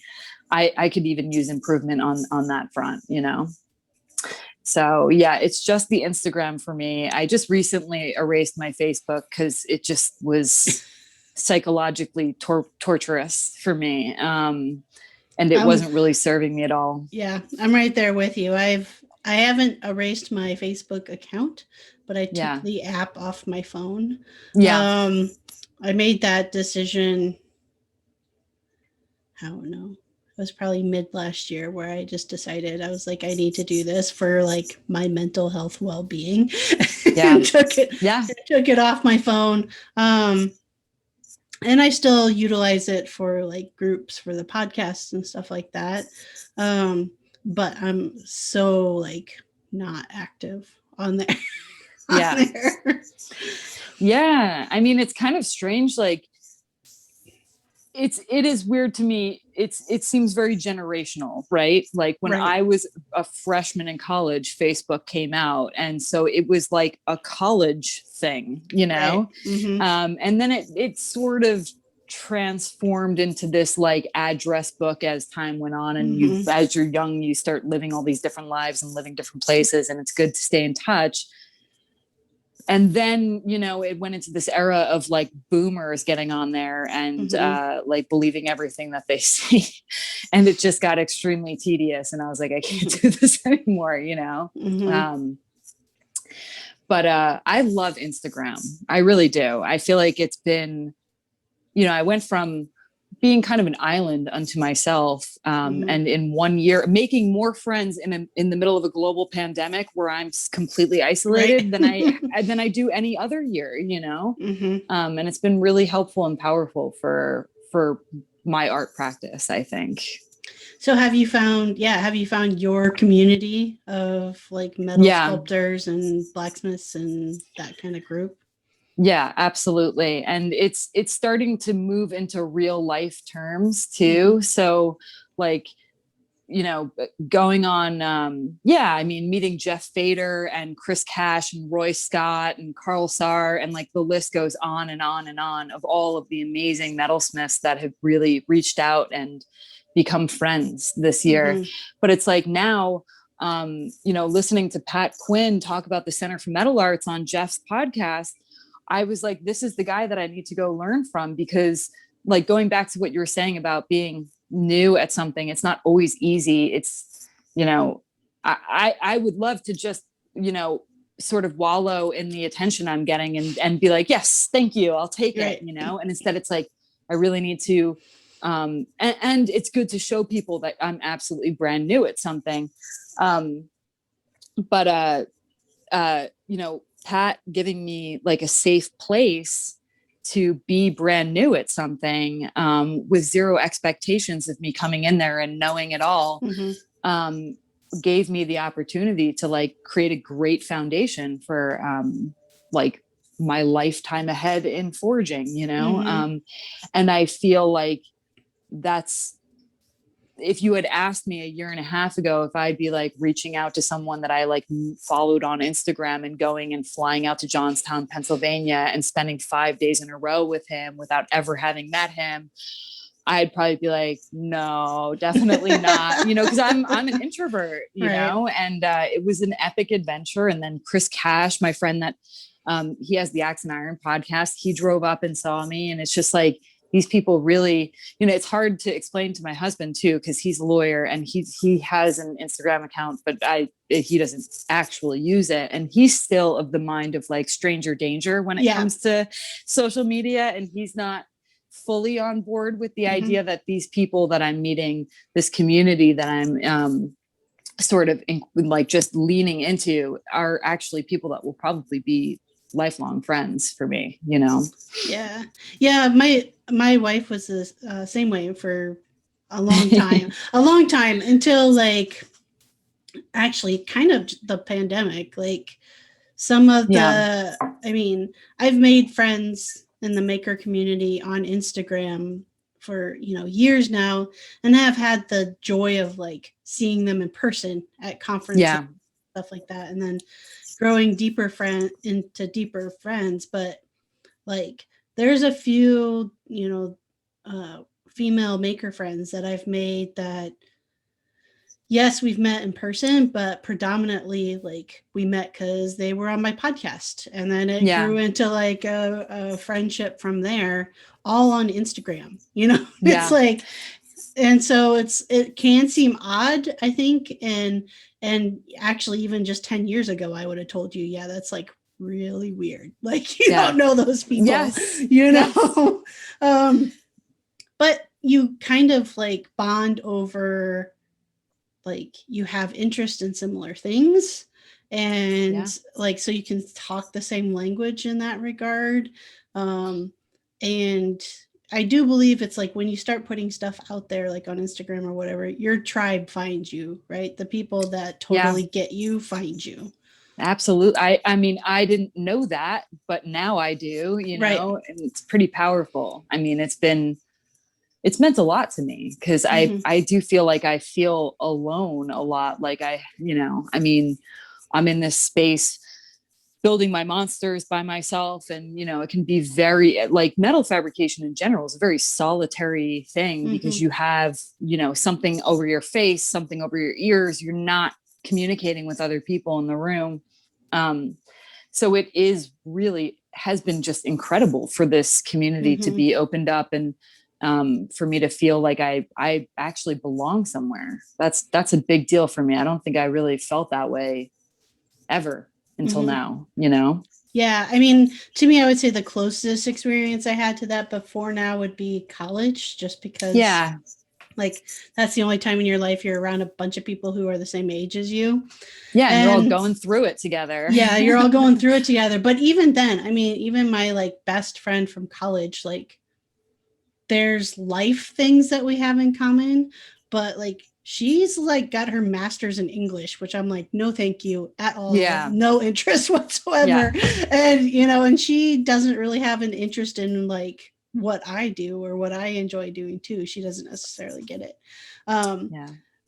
could even use improvement on that front, you know? So yeah, it's just the Instagram for me. I just recently erased my Facebook because it just was psychologically torturous for me. And it wasn't really serving me at all. Yeah, I'm right there with you. I haven't erased my Facebook account, but I took the app off my phone. Yeah. I made that decision, I don't know. It was probably mid last year where I just decided, I was like, I need to do this for like my mental health well-being. Yeah. took it off my phone. And I still utilize it for like groups for the podcasts and stuff like that. But I'm so like not active on there. Yeah. Yeah. I mean, it's kind of strange. Like it is weird to me. It seems very generational, right? Like when I was a freshman in college, Facebook came out. And so it was like a college thing, you know? And then it sort of transformed into this like address book as time went on. And you, as you're young, you start living all these different lives and living different places. And it's good to stay in touch. And then, you know, it went into this era of like boomers getting on there and like believing everything that they see. And it just got extremely tedious. And I was like, I can't do this anymore, you know? But I love Instagram. I really do. I feel like it's been, you know, I went from being kind of an island unto myself. And in 1 year, making more friends in the middle of a global pandemic where I'm completely isolated than I do any other year, you know? And it's been really helpful and powerful for my art practice, I think. So have you found your community of like metal sculptors and blacksmiths and that kind of group? Yeah, absolutely. And it's starting to move into real life terms too. So like, you know, going on, I mean, meeting Jeff Fader and Chris Cash and Roy Scott and Carl Sarr, and like the list goes on and on and on of all of the amazing metalsmiths that have really reached out and become friends this year. But it's like now, you know, listening to Pat Quinn talk about the Center for Metal Arts on Jeff's podcast, I was like, this is the guy that I need to go learn from, because like going back to what you were saying about being new at something, it's not always easy. It's, you know, I would love to just, you know, sort of wallow in the attention I'm getting and be like, yes, thank you, I'll take it, you know? And instead it's like, I really need to, and it's good to show people that I'm absolutely brand new at something. But you know, Pat giving me like a safe place to be brand new at something, with zero expectations of me coming in there and knowing it all, gave me the opportunity to like create a great foundation for like my lifetime ahead in forging, you know? And I feel like that's, if you had asked me a year and a half ago if I'd be like reaching out to someone that I like followed on Instagram and going and flying out to Johnstown, Pennsylvania and spending 5 days in a row with him without ever having met him, I'd probably be like, no, definitely not, you know, because I'm an introvert, you know, and it was an epic adventure. And then Chris Cash, my friend that He has the Axe and Iron podcast. He drove up and saw me, and it's just like, these people really, it's hard to explain to my husband too, because he's a lawyer and he has an Instagram account, but he doesn't actually use it. And he's still of the mind of like stranger danger when it comes to social media. And he's not fully on board with the idea that these people that I'm meeting, this community that I'm sort of like just leaning into, are actually people that will probably be lifelong friends for me, Yeah. My wife was the same way for a long time until like actually kind of the pandemic. Like some of the I've made friends in the maker community on Instagram for years now, and have had the joy of like seeing them in person at conferences, stuff like that, and then growing into deeper friends. But like there's a few female maker friends that I've made that yes, we've met in person, but predominantly like we met because they were on my podcast, and then it grew into like a friendship from there, all on Instagram. It's like, and so it can seem odd, I think, and actually even just 10 years ago, I would have told you, that's like really weird. Like you don't know those people, but you kind of like bond over, like you have interest in similar things, and like so you can talk the same language in that regard. And I do believe it's like when you start putting stuff out there like on Instagram or whatever, your tribe finds you, right? The people that totally get you find you. Absolutely. I mean, I didn't know that, but now I do, and it's pretty powerful. I mean, it's meant a lot to me, because I do feel like I feel alone a lot. Like I'm in this space building my monsters by myself, and it can be very, like, metal fabrication in general is a very solitary thing, because you have something over your face, something over your ears. You're not communicating with other people in the room. So it has been just incredible for this community to be opened up, and for me to feel like I actually belong somewhere. That's a big deal for me. I don't think I really felt that way ever until now, Yeah. I mean, to me, I would say the closest experience I had to that before now would be college, just because like that's the only time in your life you're around a bunch of people who are the same age as you. And you're all going through it together. You're all going through it together. But even then, I mean, even my like best friend from college, like there's life things that we have in common, but like she's like got her master's in English, which I'm like, no, thank you at all. No interest whatsoever. And, and she doesn't really have an interest in like what I do or what I enjoy doing too. She doesn't necessarily get it.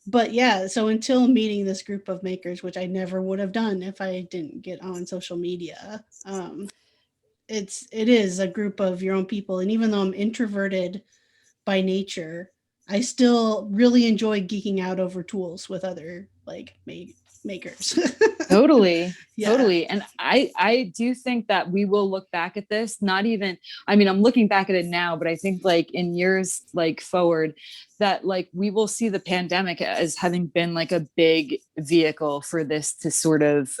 But so until meeting this group of makers, which I never would have done if I didn't get on social media, it is a group of your own people. And even though I'm introverted by nature, I still really enjoy geeking out over tools with other like makers. Totally. And I do think that we will look back at this, I'm looking back at it now, but I think like in years like forward, that like we will see the pandemic as having been like a big vehicle for this to sort of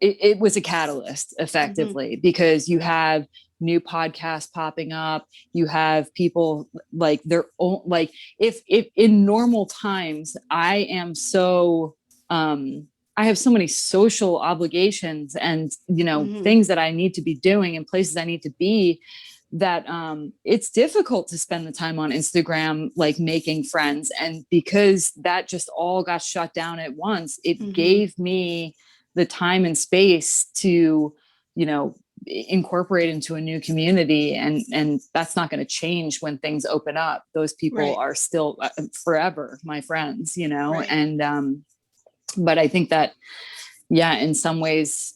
it was a catalyst effectively, because you have new podcasts popping up. You have people like their own, like if in normal times, I have so many social obligations and, things that I need to be doing and places I need to be, that it's difficult to spend the time on Instagram, like making friends. And because that just all got shut down at once, it gave me the time and space to, incorporate into a new community. And that's not going to change when things open up. Those people are still forever my friends, and, but I think that, in some ways,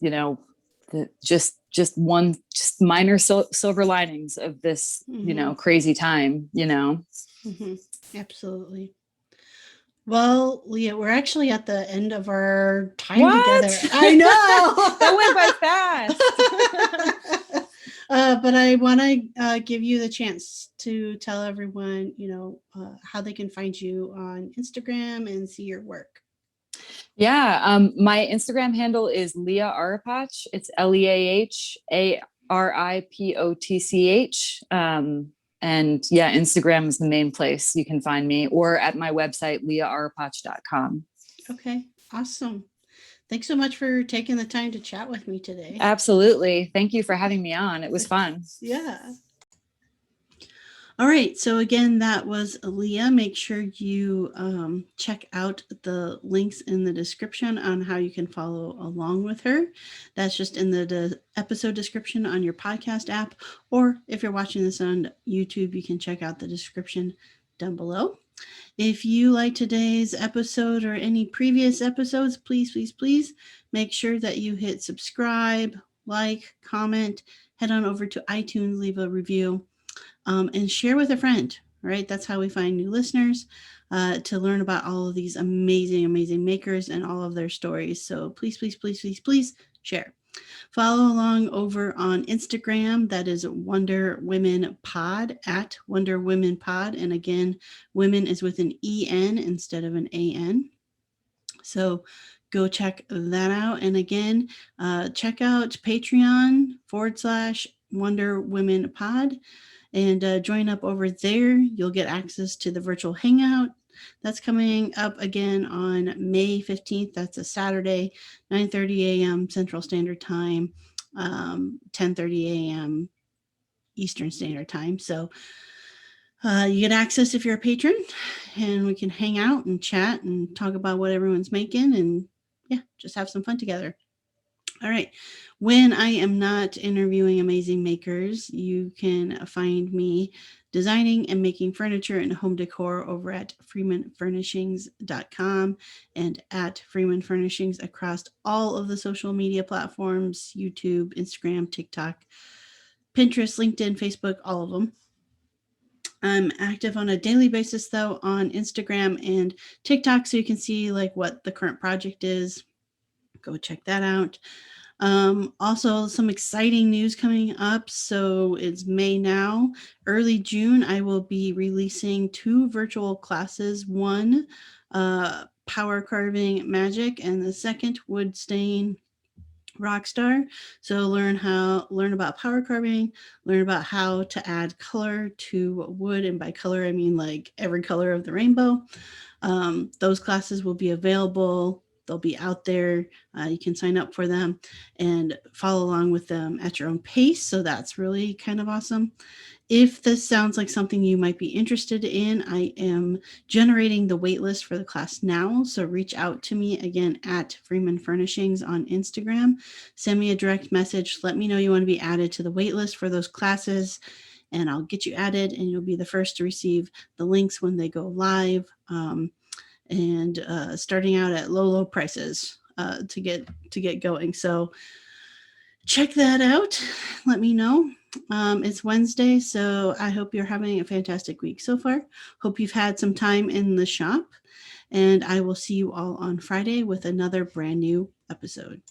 just minor silver linings of this, crazy time, Absolutely. Well, Leah, we're actually at the end of our time What? together. I know. That went by fast. But I want to give you the chance to tell everyone, how they can find you on Instagram and see your work. Yeah, my Instagram handle is Leah Aripotch. It's LEAHARIPOTCH. And yeah, Instagram is the main place you can find me, or at my website, leaharipotch.com. Okay, awesome. Thanks so much for taking the time to chat with me today. Absolutely. Thank you for having me on. It was fun. Yeah. All right. So again, that was Leah. Make sure you check out the links in the description on how you can follow along with her. That's just in the episode description on your podcast app. Or if you're watching this on YouTube, you can check out the description down below. If you like today's episode or any previous episodes, please, please, please make sure that you hit subscribe, like, comment, head on over to iTunes, leave a review. And share with a friend, right? That's how we find new listeners to learn about all of these amazing, amazing makers and all of their stories. So please, please, please, please, please share. Follow along over on Instagram. That is Wonder Women Pod, at Wonder Women Pod. And again, women is with an EN instead of an AN. So go check that out. And again, check out Patreon.com/Wonder Women Pod. And join up over there. You'll get access to the virtual hangout. That's coming up again on May 15th. That's a Saturday, 9:30 a.m. Central Standard Time, 10:30 a.m. Eastern Standard Time. So you get access if you're a patron, and we can hang out and chat and talk about what everyone's making, and yeah, just have some fun together. All right. When I am not interviewing amazing makers, you can find me designing and making furniture and home decor over at freemanfurnishings.com and at Freeman Furnishings across all of the social media platforms, YouTube, Instagram, TikTok, Pinterest, LinkedIn, Facebook, all of them. I'm active on a daily basis, though, on Instagram and TikTok, so you can see like what the current project is. Go check that out. Also, some exciting news coming up. So it's May now. Early June, I will be releasing 2 virtual classes. One, power carving magic, and the second, wood stain rockstar. So learn about power carving, learn about how to add color to wood, and by color I mean like every color of the rainbow. Those classes will be available. They'll be out there. You can sign up for them and follow along with them at your own pace. So that's really kind of awesome. If this sounds like something you might be interested in, I am generating the waitlist for the class now. So reach out to me again at Freeman Furnishings on Instagram. Send me a direct message. Let me know you want to be added to the waitlist for those classes, and I'll get you added, and you'll be the first to receive the links when they go live. And starting out at low prices to get going. So check that out. Let me know. It's Wednesday, so I hope you're having a fantastic week so far. Hope you've had some time in the shop, and I will see you all on Friday with another brand new episode.